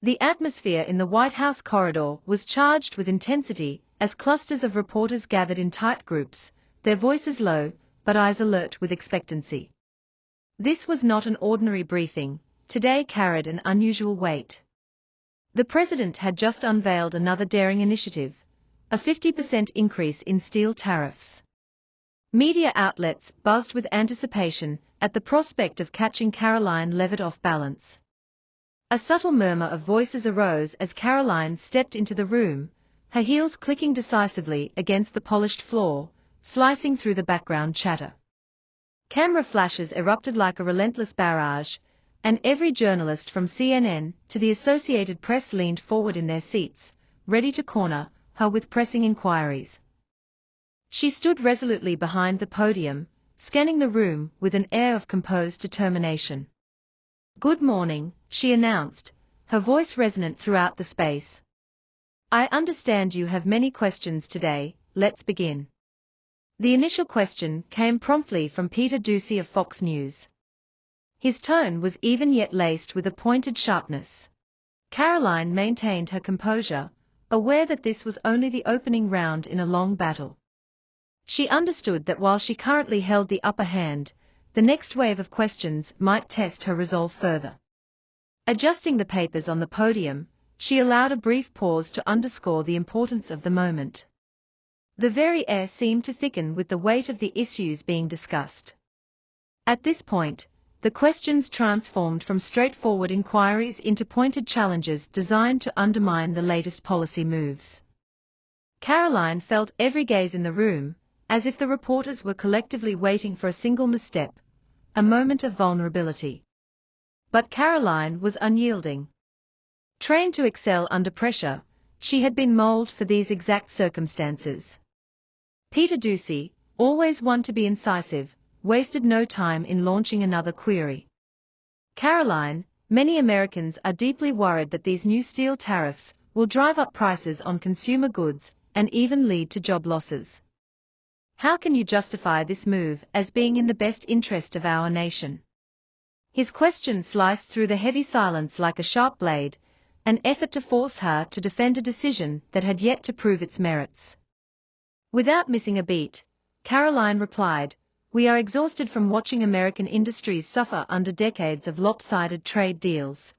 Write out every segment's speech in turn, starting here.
The atmosphere in the White House corridor was charged with intensity as clusters of reporters gathered in tight groups, their voices low, but eyes alert with expectancy. This was not an ordinary briefing. Today carried an unusual weight. The president had just unveiled another daring initiative, a 50% increase in steel tariffs. Media outlets buzzed with anticipation at the prospect of catching Karoline Leavitt off balance. A subtle murmur of voices arose as Karoline stepped into the room, her heels clicking decisively against the polished floor, slicing through the background chatter. Camera flashes erupted like a relentless barrage, and every journalist from CNN to the Associated Press leaned forward in their seats, ready to corner her with pressing inquiries. She stood resolutely behind the podium, scanning the room with an air of composed determination. "Good morning," she announced, her voice resonant throughout the space. "I understand you have many questions today, let's begin." The initial question came promptly from Peter Doocy of Fox News. His tone was even yet laced with a pointed sharpness. Karoline maintained her composure, aware that this was only the opening round in a long battle. She understood that while she currently held the upper hand, the next wave of questions might test her resolve further. Adjusting the papers on the podium, she allowed a brief pause to underscore the importance of the moment. The very air seemed to thicken with the weight of the issues being discussed. At this point, the questions transformed from straightforward inquiries into pointed challenges designed to undermine the latest policy moves. Karoline felt every gaze in the room, as if the reporters were collectively waiting for a single misstep, a moment of vulnerability. But Karoline was unyielding. Trained to excel under pressure, she had been molded for these exact circumstances. Peter Doocy, always one to be incisive, wasted no time in launching another query. "Karoline, many Americans are deeply worried that these new steel tariffs will drive up prices on consumer goods and even lead to job losses. How can you justify this move as being in the best interest of our nation?" His question sliced through the heavy silence like a sharp blade, an effort to force her to defend a decision that had yet to prove its merits. Without missing a beat, Karoline replied, "We are exhausted from watching American industries suffer under decades of lopsided trade deals.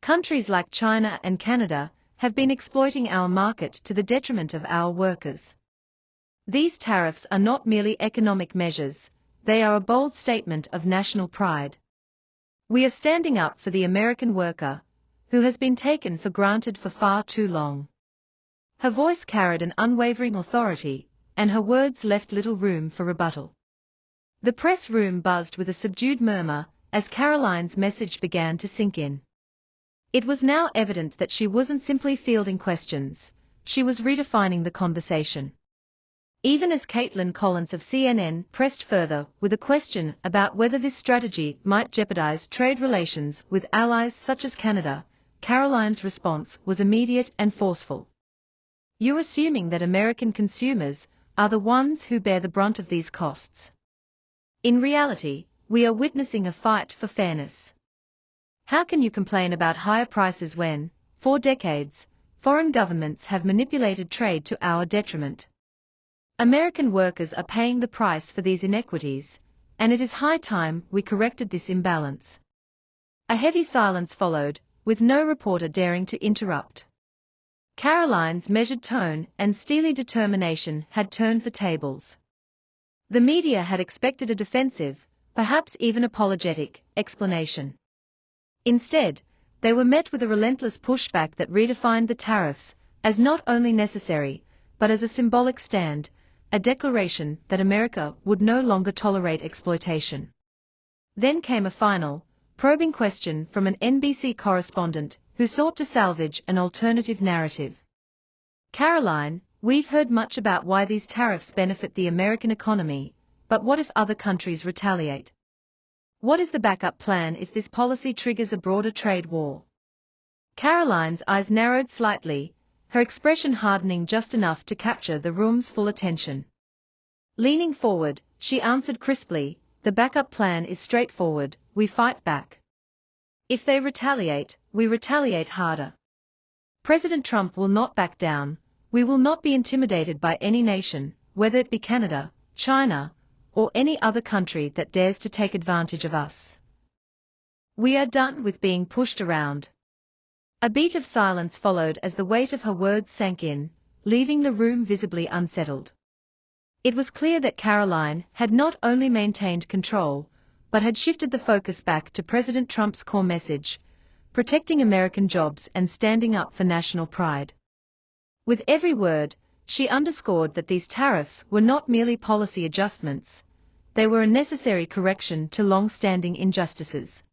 Countries like China and Canada have been exploiting our market to the detriment of our workers. These tariffs are not merely economic measures, they are a bold statement of national pride. We are standing up for the American worker, who has been taken for granted for far too long." Her voice carried an unwavering authority, and her words left little room for rebuttal. The press room buzzed with a subdued murmur as Karoline's message began to sink in. It was now evident that she wasn't simply fielding questions, she was redefining the conversation. Even as Caitlin Collins of CNN pressed further with a question about whether this strategy might jeopardize trade relations with allies such as Canada, Karoline's response was immediate and forceful. "You're assuming that American consumers are the ones who bear the brunt of these costs. In reality, we are witnessing a fight for fairness. How can you complain about higher prices when, for decades, foreign governments have manipulated trade to our detriment? American workers are paying the price for these inequities, and it is high time we corrected this imbalance." A heavy silence followed, with no reporter daring to interrupt. Karoline's measured tone and steely determination had turned the tables. The media had expected a defensive, perhaps even apologetic, explanation. Instead, they were met with a relentless pushback that redefined the tariffs as not only necessary, but as a symbolic stand, a declaration that America would no longer tolerate exploitation. Then came a final, probing question from an NBC correspondent who sought to salvage an alternative narrative. "Karoline, we've heard much about why these tariffs benefit the American economy, but what if other countries retaliate? What is the backup plan if this policy triggers a broader trade war?" Karoline's eyes narrowed slightly, her expression hardening just enough to capture the room's full attention. Leaning forward, she answered crisply, "The backup plan is straightforward, we fight back. If they retaliate, we retaliate harder. President Trump will not back down. We will not be intimidated by any nation, whether it be Canada, China, or any other country that dares to take advantage of us. We are done with being pushed around. A beat of silence followed as the weight of her words sank in, leaving the room visibly unsettled. It was clear that Karoline had not only maintained control, but had shifted the focus back to President Trump's core message, protecting American jobs and standing up for national pride. With every word, she underscored that these tariffs were not merely policy adjustments, they were a necessary correction to long-standing injustices.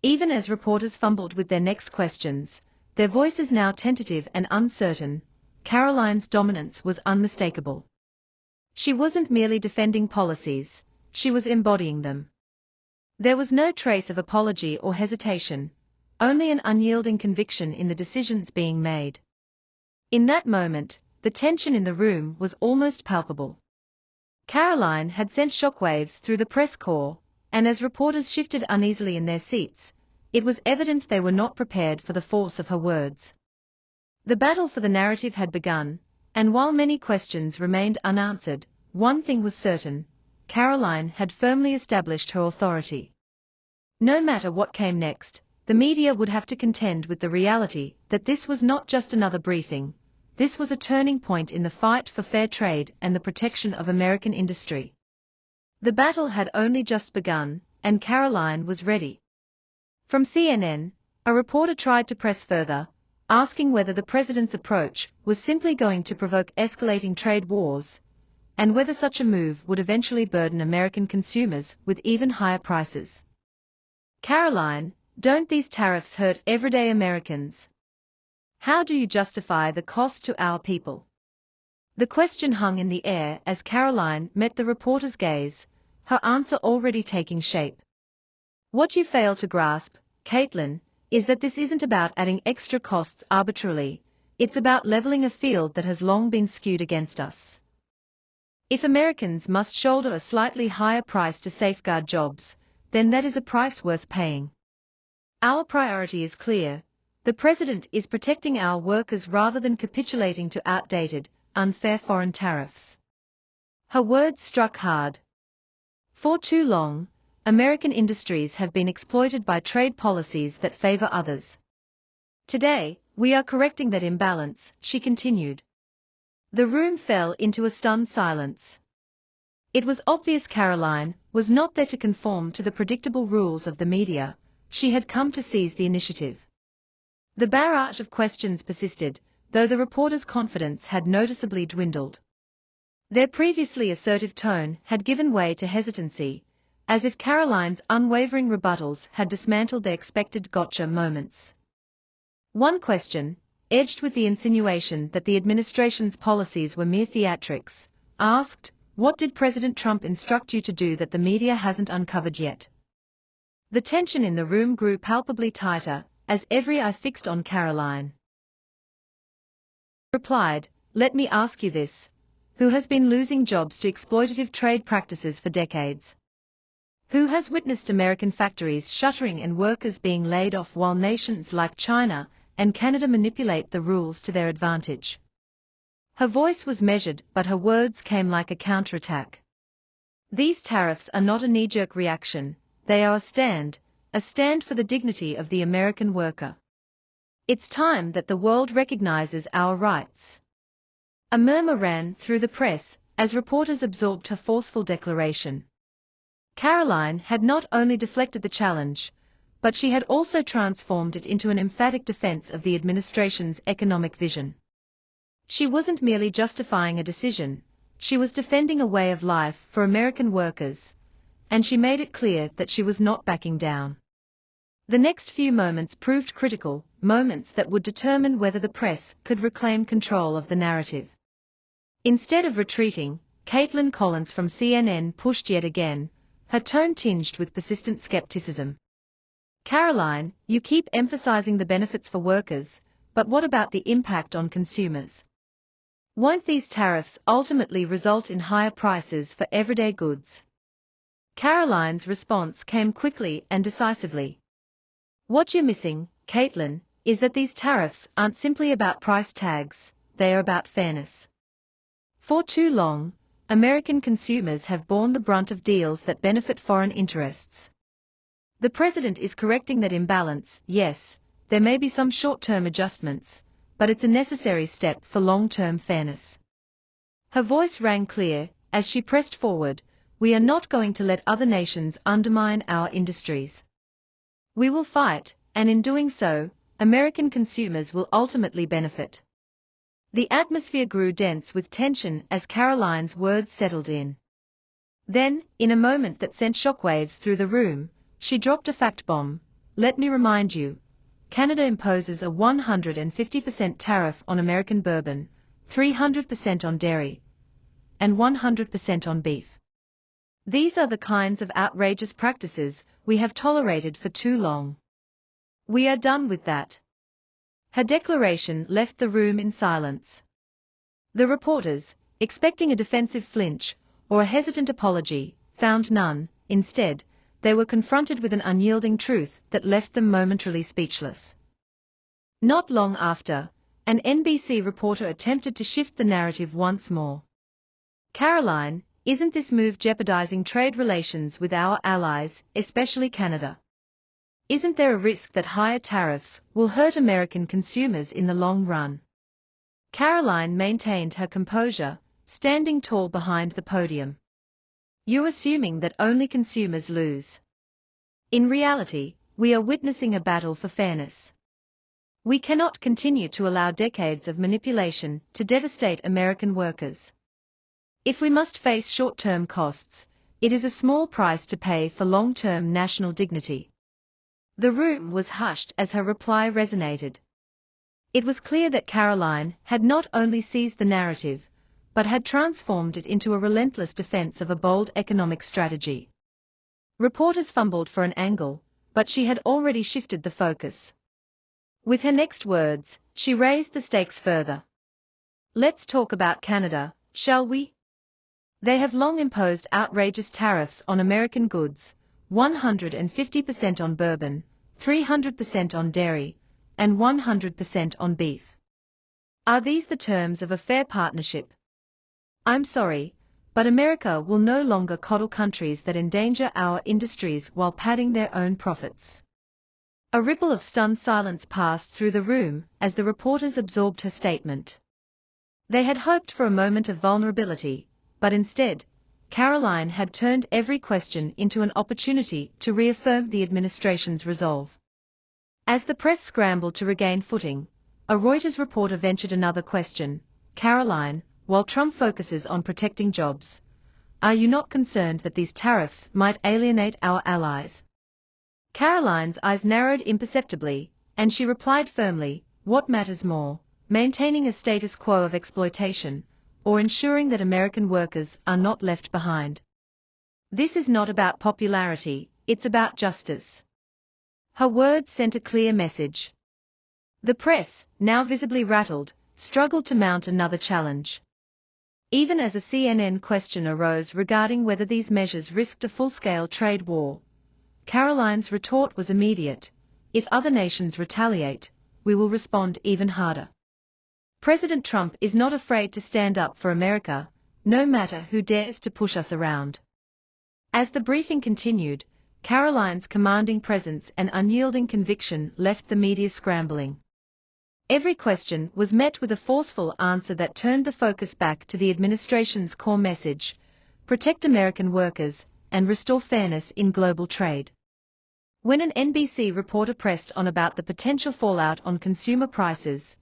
Even as reporters fumbled with their next questions, their voices now tentative and uncertain, Karoline's dominance was unmistakable. She wasn't merely defending policies, she was embodying them. There was no trace of apology or hesitation, only an unyielding conviction in the decisions being made. In that moment, the tension in the room was almost palpable. Karoline had sent shockwaves through the press corps, and as reporters shifted uneasily in their seats, it was evident they were not prepared for the force of her words. The battle for the narrative had begun, and while many questions remained unanswered, one thing was certain: Karoline had firmly established her authority. No matter what came next, the media would have to contend with the reality that this was not just another briefing, this was a turning point in the fight for fair trade and the protection of American industry. The battle had only just begun, and Karoline was ready. From CNN, a reporter tried to press further, asking whether the president's approach was simply going to provoke escalating trade wars, and whether such a move would eventually burden American consumers with even higher prices. Karoline, don't these tariffs hurt everyday Americans? How do you justify the cost to our people? The question hung in the air as Karoline met the reporter's gaze, her answer already taking shape. What you fail to grasp, Caitlin, is that this isn't about adding extra costs arbitrarily, it's about leveling a field that has long been skewed against us. If Americans must shoulder a slightly higher price to safeguard jobs, then that is a price worth paying. Our priority is clear: the president is protecting our workers rather than capitulating to outdated, unfair foreign tariffs. Her words struck hard. For too long, American industries have been exploited by trade policies that favor others. Today, we are correcting that imbalance, she continued. The room fell into a stunned silence. It was obvious Karoline was not there to conform to the predictable rules of the media, she had come to seize the initiative. The barrage of questions persisted, though the reporters' confidence had noticeably dwindled. Their previously assertive tone had given way to hesitancy, as if Karoline's unwavering rebuttals had dismantled their expected gotcha moments. One question, edged with the insinuation that the administration's policies were mere theatrics, asked, "What did President Trump instruct you to do that the media hasn't uncovered yet?" The tension in the room grew palpably tighter, as every eye fixed on Karoline. Replied, "Let me ask you this: who has been losing jobs to exploitative trade practices for decades? Who has witnessed American factories shuttering and workers being laid off while nations like China and Canada manipulate the rules to their advantage?" Her voice was measured, but her words came like a counterattack. These tariffs are not a knee-jerk reaction, they are a stand for the dignity of the American worker. It's time that the world recognizes our rights. A murmur ran through the press as reporters absorbed her forceful declaration. Karoline had not only deflected the challenge, but she had also transformed it into an emphatic defense of the administration's economic vision. She wasn't merely justifying a decision, she was defending a way of life for American workers, and she made it clear that she was not backing down. The next few moments proved critical, moments that would determine whether the press could reclaim control of the narrative. Instead of retreating, Caitlin Collins from CNN pushed yet again, her tone tinged with persistent skepticism. "Karoline, you keep emphasizing the benefits for workers, but what about the impact on consumers? Won't these tariffs ultimately result in higher prices for everyday goods?" Karoline's response came quickly and decisively. What you're missing, Caitlin, is that these tariffs aren't simply about price tags, they are about fairness. For too long, American consumers have borne the brunt of deals that benefit foreign interests. The president is correcting that imbalance. Yes, there may be some short-term adjustments, but it's a necessary step for long-term fairness. Her voice rang clear as she pressed forward. We are not going to let other nations undermine our industries. We will fight, and in doing so, American consumers will ultimately benefit. The atmosphere grew dense with tension as Karoline's words settled in. Then, in a moment that sent shockwaves through the room, she dropped a fact bomb. Let me remind you, Canada imposes a 150% tariff on American bourbon, 300% on dairy, and 100% on beef. These are the kinds of outrageous practices we have tolerated for too long. We are done with that. Her declaration left the room in silence. The reporters, expecting a defensive flinch or a hesitant apology, found none. Instead, they were confronted with an unyielding truth that left them momentarily speechless. Not long after, an NBC reporter attempted to shift the narrative once more. Karoline, isn't this move jeopardizing trade relations with our allies, especially Canada? Isn't there a risk that higher tariffs will hurt American consumers in the long run? Karoline maintained her composure, standing tall behind the podium. You're assuming that only consumers lose. In reality, we are witnessing a battle for fairness. We cannot continue to allow decades of manipulation to devastate American workers. If we must face short-term costs, it is a small price to pay for long-term national dignity. The room was hushed as her reply resonated. It was clear that Karoline had not only seized the narrative, but had transformed it into a relentless defense of a bold economic strategy. Reporters fumbled for an angle, but she had already shifted the focus. With her next words, she raised the stakes further. Let's talk about Canada, shall we? They have long imposed outrageous tariffs on American goods, 150% on bourbon, 300% on dairy, and 100% on beef. Are these the terms of a fair partnership? I'm sorry, but America will no longer coddle countries that endanger our industries while padding their own profits. A ripple of stunned silence passed through the room as the reporters absorbed her statement. They had hoped for a moment of vulnerability, but instead, Karoline had turned every question into an opportunity to reaffirm the administration's resolve. As the press scrambled to regain footing, a Reuters reporter ventured another question. Karoline, while Trump focuses on protecting jobs, are you not concerned that these tariffs might alienate our allies? Karoline's eyes narrowed imperceptibly, and she replied firmly, what matters more, maintaining a status quo of exploitation, or ensuring that American workers are not left behind? This is not about popularity, it's about justice. Her words sent a clear message. The press, now visibly rattled, struggled to mount another challenge. Even as a CNN question arose regarding whether these measures risked a full-scale trade war, Karoline's retort was immediate. If other nations retaliate, we will respond even harder. President Trump is not afraid to stand up for America, no matter who dares to push us around. As the briefing continued, Karoline's commanding presence and unyielding conviction left the media scrambling. Every question was met with a forceful answer that turned the focus back to the administration's core message: protect American workers and restore fairness in global trade. When an NBC reporter pressed on about the potential fallout on consumer prices,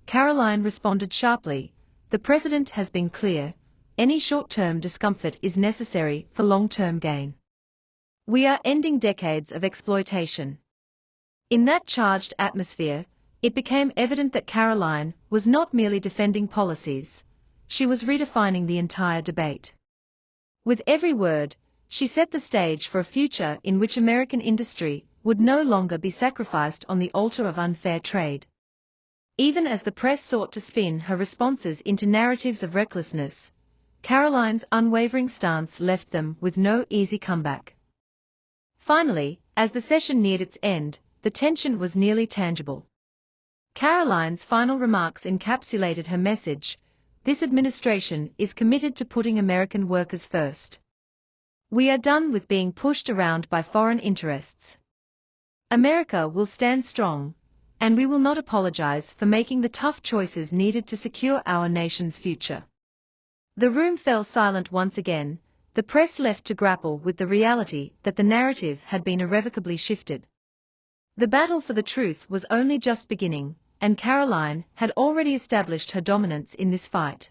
Karoline responded sharply, the president has been clear, any short-term discomfort is necessary for long-term gain. We are ending decades of exploitation. In that charged atmosphere, it became evident that Karoline was not merely defending policies, she was redefining the entire debate. With every word, she set the stage for a future in which American industry would no longer be sacrificed on the altar of unfair trade. Even as the press sought to spin her responses into narratives of recklessness, Karoline's unwavering stance left them with no easy comeback. Finally, as the session neared its end, the tension was nearly tangible. Karoline's final remarks encapsulated her message: this administration is committed to putting American workers first. We are done with being pushed around by foreign interests. America will stand strong, and we will not apologize for making the tough choices needed to secure our nation's future. The room fell silent once again, the press left to grapple with the reality that the narrative had been irrevocably shifted. The battle for the truth was only just beginning, and Karoline had already established her dominance in this fight.